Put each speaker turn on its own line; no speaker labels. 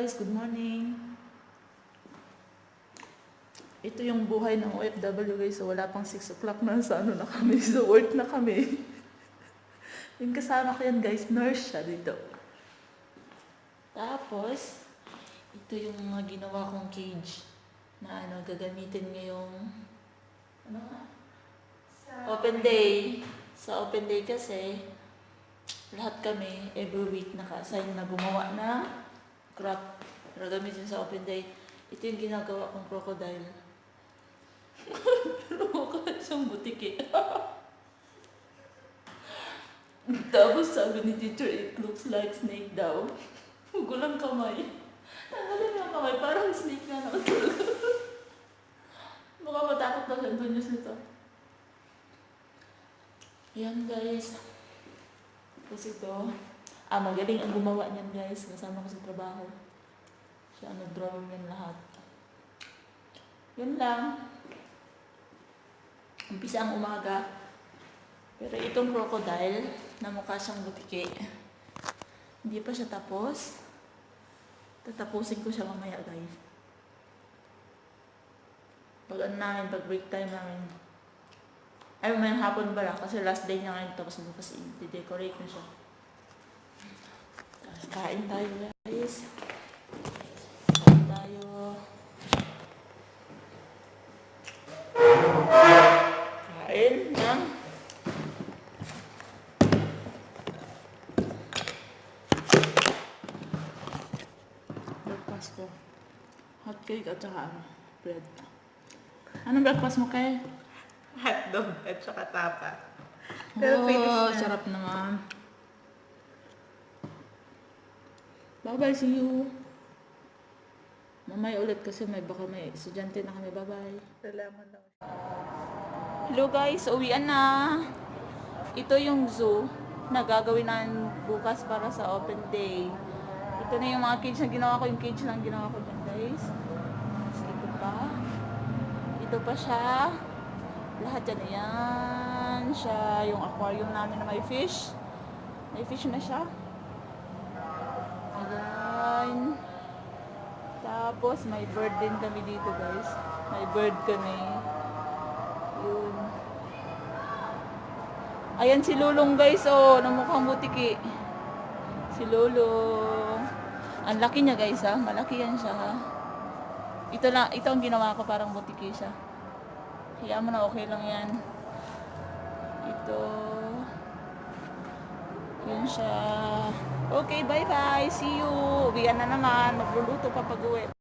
guys, good morning. Ito yung buhay ng OFW guys. So wala pang 6 o'clock na sa ano na kami. So work na kami. Yung kasama ko yan guys, nurse siya dito. Tapos, ito yung mga ginawa kong cage na ano, gagamitin ngayong ano nga? Open day. Sa open day kasi, lahat kami every week naka-assign na gumawa na craft. Pero gamitin sa open day. Ito yung ginagawa kong crocodile. Pero mukha siyang butiki. Tapos sabi ni teacher, it looks like snake daw. Hugulang kamay. Tanggalin yung kamay, parang snake nga naman talaga. Baka matakot na sa news nito. Yan guys. Tapos ito. Magaling ang gumawa niyan guys. Kasama ko sa trabaho. Siya nag-drawing yan lahat. Yun lang. Umpisa ang umaga. Pero itong crocodile, na mukha siyang butiki. Hindi pa siya tapos. Tatapusin ko siya mamaya guys. Pag ano namin, pag break time namin. Ay, may hapon ba lang? Kasi last day niya ngayon tapos bukas i-decorate na siya. Tapos kain tayo guys. Kain tayo. Kain ng breakfast ko. Hot cake at saka bread. Anong breakfast mo kay?
Hotdog at saka tapa. Pero finish na.
Sarap naman. Bye-bye, see you. Mamaya ulit kasi baka may estudyante na kami. Bye-bye.
Salamat daw.
Hello guys, uwian na. Ito yung zoo na gagawin namin bukas para sa open day. Ito na yung mga cage na ginawa ko. Yung cage lang ginawa ko dyan guys. Tapos ito pa. Ito pa siya. Lahat yan. Ayan siya. Yung aquarium namin na may fish. May fish na siya. Ayan. Tapos may bird din kami dito guys. May bird kami. Yun. Ayan si Lolong guys. Oh, na mukhang butiki. Si Lolong. Ang laki niya guys ha. Malaki yan siya ha. Ito ang ginawa ko, parang butiki siya. Kaya mo na okay lang yan. Ito. Yun siya. Okay, bye-bye. See you. Uwian na naman. Magluluto pa pag-uwi.